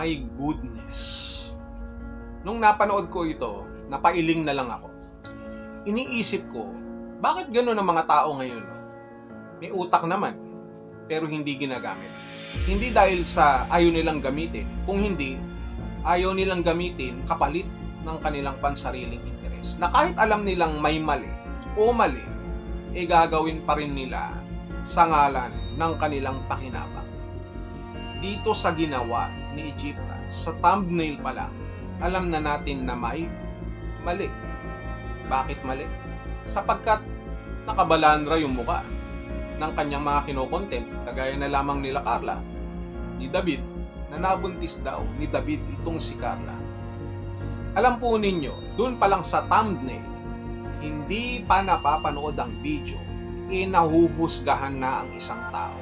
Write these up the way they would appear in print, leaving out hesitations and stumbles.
My goodness. Nung napanood ko ito, napailing na lang ako. Iniisip ko, bakit gano'n ang mga tao ngayon? No? May utak naman, pero hindi ginagamit. Hindi dahil sa ayaw nilang gamitin, kung hindi, ayaw nilang gamitin kapalit ng kanilang pansariling interes. Na kahit alam nilang may mali o mali, gagawin pa rin nila sa ngalan ng kanilang pakinabang. Dito sa ginawa ni Egypta, sa thumbnail pa lang, alam na natin na may mali. Bakit mali? Sapagkat nakabalandra yung muka ng kanyang mga kinokontent, kagaya na lamang nila Carla, ni David, na nabuntis daw ni David itong si Carla. Alam po ninyo, dun pa lang sa thumbnail, hindi pa napapanood ang video, nahuhusgahan na ang isang tao.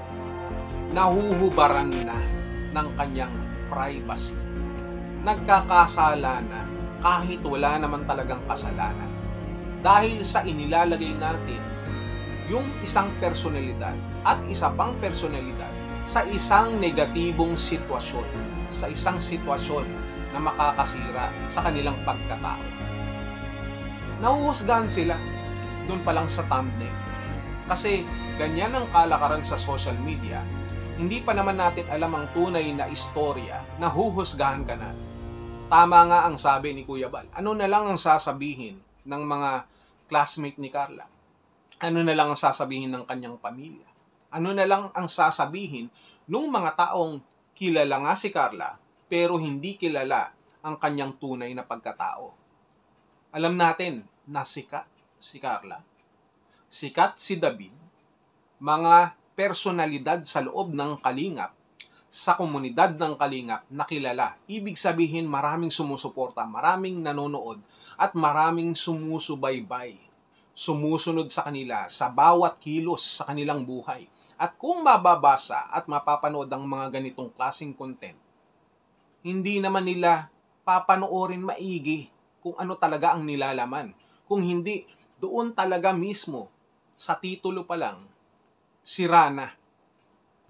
Nahuhubaran na ng kanyang privacy. Nagkakasala na kahit wala naman talagang kasalanan. Dahil sa inilalagay natin yung isang personalidad at isa pang personalidad sa isang negatibong sitwasyon, sa isang sitwasyon na makakasira sa kanilang pagkatao. Nahuhusgahan sila doon pa lang sa thumbnail. Kasi ganyan ang kalakaran sa social media, hindi pa naman natin alam ang tunay na istorya, nahuhusgahan ka na. Tama nga ang sabi ni Kuya Bal. Ano na lang ang sasabihin ng mga classmate ni Carla? Ano na lang ang sasabihin ng kanyang pamilya? Ano na lang ang sasabihin ng mga taong kilala nga si Carla pero hindi kilala ang kanyang tunay na pagkatao? Alam natin na sikat si Carla, sikat si David, mga personalidad sa loob ng Kalingap, sa komunidad ng Kalingap na kilala. Ibig sabihin maraming sumusuporta, maraming nanonood, at maraming sumusubaybay. Sumusunod sa kanila sa bawat kilos sa kanilang buhay. At kung mababasa at mapapanood ang mga ganitong klaseng content, hindi naman nila papanoorin maigi kung ano talaga ang nilalaman. Kung hindi, doon talaga mismo, sa titulo pa lang, sira na.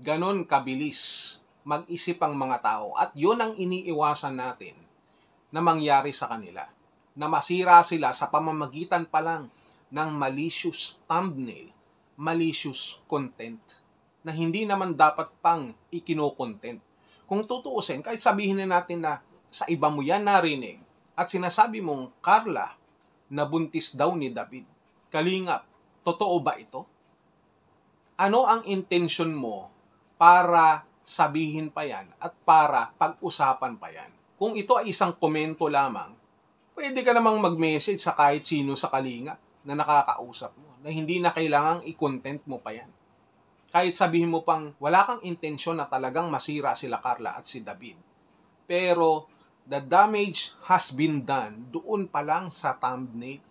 Ganon kabilis mag-isip ang mga tao. At yun ang iniiwasan natin na mangyari sa kanila. Na masira sila sa pamamagitan pa lang ng malicious thumbnail, malicious content, na hindi naman dapat pang ikino-content. Kung tutuusin, kahit sabihin na natin na sa iba mo yan narinig, at sinasabi mong, Carla, nabuntis daw ni David. Kalingap, totoo ba ito? Ano ang intention mo para sabihin pa yan at para pag-usapan pa yan? Kung ito ay isang komento lamang, pwede ka namang mag-message sa kahit sino sa Kalingap na nakakausap mo, na hindi na kailangang i-content mo pa yan. Kahit sabihin mo pang wala kang intensyon na talagang masira sila Carla at si David. Pero the damage has been done doon pa lang sa thumbnail,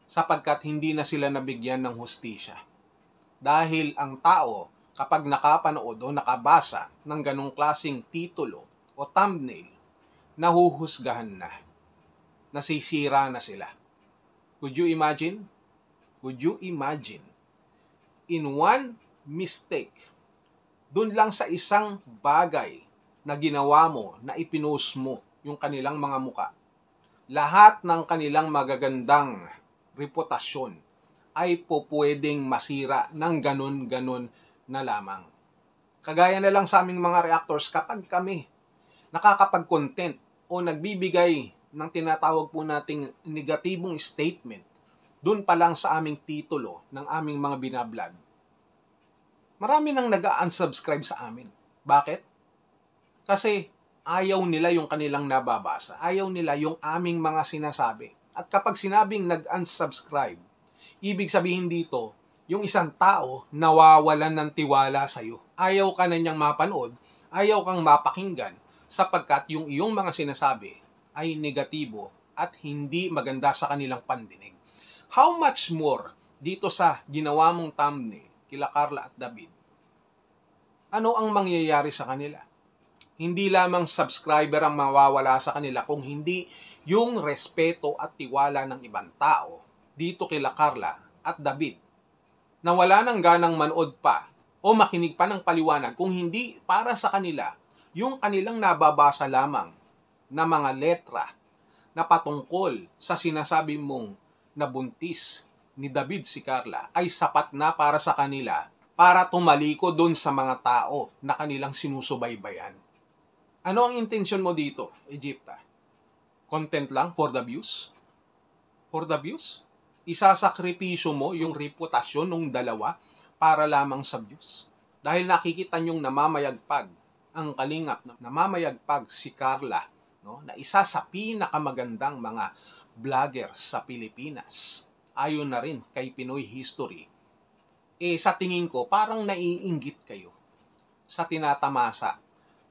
sapagkat hindi na sila nabigyan ng hustisya. Dahil ang tao, kapag nakapanood o nakabasa ng ganong klaseng titulo o thumbnail, nahuhusgahan na. Nasisira na sila. Could you imagine? Could you imagine? In one mistake, dun lang sa isang bagay na ginawa mo, na ipinost mo yung kanilang mga muka, lahat ng kanilang magagandang reputasyon ay pwedeng masira ng ganon-ganon na lamang. Kagaya na lang sa aming mga reactors, kapag kami nakakapag-content o nagbibigay ng tinatawag po nating negatibong statement, dun pa lang sa aming titulo ng aming mga binablog, marami nang nag-unsubscribe sa amin. Bakit? Kasi ayaw nila yung kanilang nababasa. Ayaw nila yung aming mga sinasabi. At kapag sinabing nag-unsubscribe, ibig sabihin dito, yung isang tao nawawalan ng tiwala sa'yo. Ayaw ka na niyang mapanood, ayaw kang mapakinggan, sapagkat yung iyong mga sinasabi ay negatibo at hindi maganda sa kanilang pandinig. How much more dito sa ginawa mong thumbnail kila Carla at David? Ano ang mangyayari sa kanila? Hindi lamang subscriber ang mawawala sa kanila, kung hindi yung respeto at tiwala ng ibang tao dito kila Carla at David, na wala nang ganang manood pa o makinig pa ng paliwanag, kung hindi para sa kanila yung kanilang nababasa lamang na mga letra na patungkol sa sinasabi mong nabuntis ni David si Carla ay sapat na para sa kanila para tumaliko doon sa mga tao na kanilang sinusubaybayan. Ano ang intensyon mo dito, Egypta? Content lang for the views? For the views? Isasakripisyo mo yung reputasyon ng dalawa para lamang sa views? Dahil nakikita nyong namamayagpag ang kalingap, namamayagpag si Carla, no, na isa sa pinakamagandang mga vlogger sa Pilipinas. Ayon na rin kay Pinoy History. Sa tingin ko, parang naiinggit kayo sa tinatamasa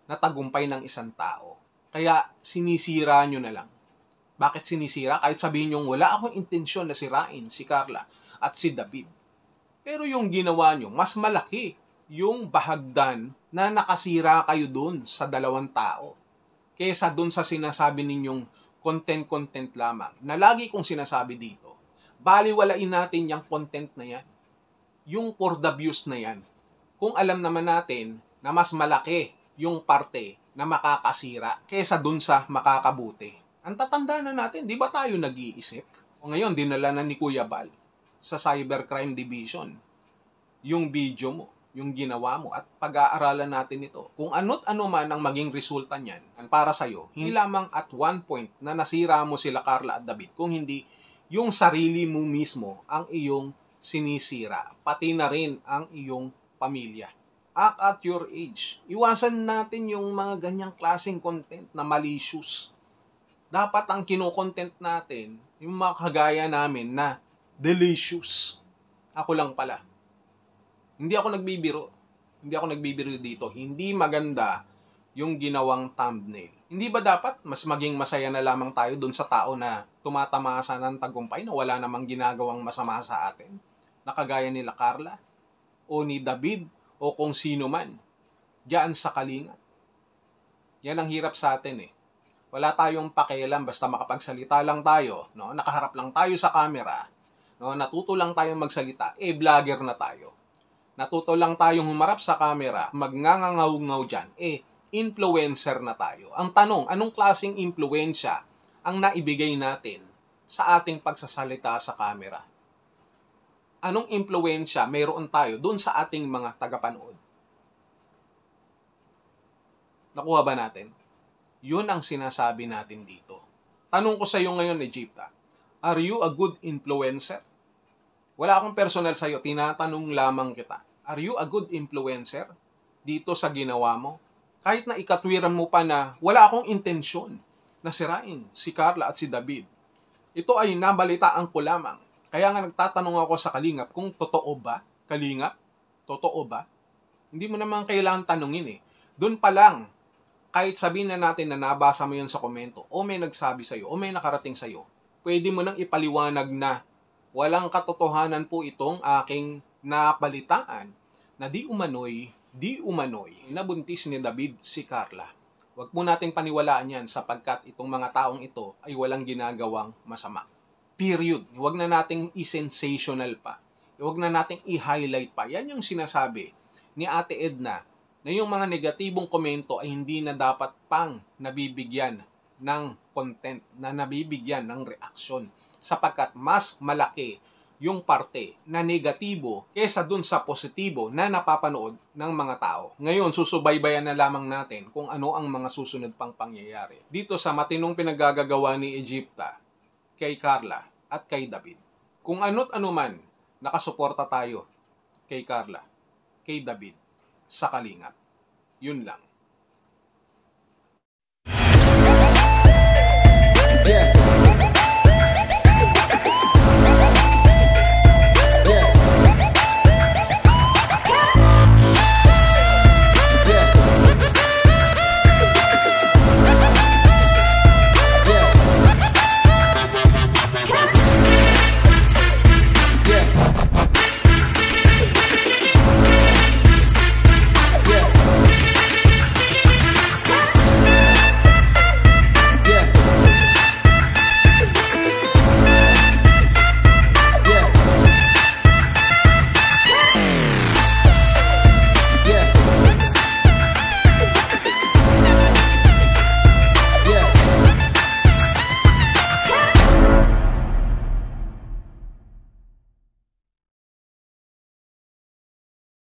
na tagumpay ng isang tao. Kaya sinisira nyo na lang. Bakit sinisira? Kahit sabihin nyo, wala akong intensyon na sirain si Carla at si David. Pero yung ginawa nyo, mas malaki yung bahagdan na nakasira kayo dun sa dalawang tao. Kesa dun sa sinasabi ninyong content lamang. Na lagi kong sinasabi dito, baliwalain natin yung content na yan. Yung for the views na yan. Kung alam naman natin na mas malaki yung parte na makakasira kesa dun sa makakabuti. Ang tatanda na natin, di ba tayo nag-iisip? O ngayon, dinala na ni Kuya Bal sa Cybercrime Division yung video mo, yung ginawa mo, at pag-aaralan natin ito. Kung ano't ano man ang maging resulta niyan para sa'yo, hindi lamang at one point na nasira mo sila Carla at David, kung hindi yung sarili mo mismo ang iyong sinisira, pati na rin ang iyong pamilya. Act at your age. Iwasan natin yung mga ganyang klaseng content na malicious. Dapat ang kino-content natin, yung mga kagaya namin na delicious. Ako lang pala. Hindi ako nagbibiro dito. Hindi maganda yung ginawang thumbnail. Hindi ba dapat mas maging masaya na lamang tayo dun sa tao na tumatamasa ng tagumpay na wala namang ginagawang masama sa atin? Nakagaya nila Carla o ni David o kung sino man diyan sa kalingat. Yan ang hirap sa atin eh. Wala tayong pakialam, basta makapagsalita lang tayo, no? Nakaharap lang tayo sa camera, no? Natuto lang tayong magsalita, vlogger na tayo. Natuto lang tayong humarap sa camera, magngangaw-ngaw dyan, influencer na tayo. Ang tanong, anong klaseng impluensya ang naibigay natin sa ating pagsasalita sa camera? Anong impluensya mayroon tayo dun sa ating mga tagapanood? Nakuha ba natin? Yun ang sinasabi natin dito. Tanong ko sa iyo ngayon, Egypta, are you a good influencer? Wala akong personal sa iyo, tinatanong lamang kita. Are you a good influencer dito sa ginawa mo? Kahit na ikatwiran mo pa na wala akong intensyon na sirain si Carla at si David. Ito ay nabalitaan ko lamang. Kaya nga nagtatanong ako sa Kalingap kung totoo ba? Kalingap? Totoo ba? Hindi mo naman kailangan tanungin eh. Doon pa lang, kahit sabihin na natin na nabasa mo yun sa komento, o may nagsabi sa'yo, o may nakarating sa'yo, pwede mo nang ipaliwanag na walang katotohanan po itong aking napalitaan na di umano'y nabuntis ni David si Carla. Huwag mo nating paniwalaan yan sapagkat itong mga taong ito ay walang ginagawang masama. Period. Huwag na nating i-sensational pa. Huwag na nating i-highlight pa. Yan yung sinasabi ni Ate Edna na yung mga negatibong komento ay hindi na dapat pang nabibigyan ng content, na nabibigyan ng reaksyon. Sapagkat mas malaki yung parte na negatibo kesa dun sa positibo na napapanood ng mga tao. Ngayon, susubaybayan na lamang natin kung ano ang mga susunod pang pangyayari dito sa matinong pinagagagawa ni Egypta kay Carla at kay David. Kung ano't ano man, nakasuporta tayo kay Carla, kay David, sa Kalingap. Yun lang.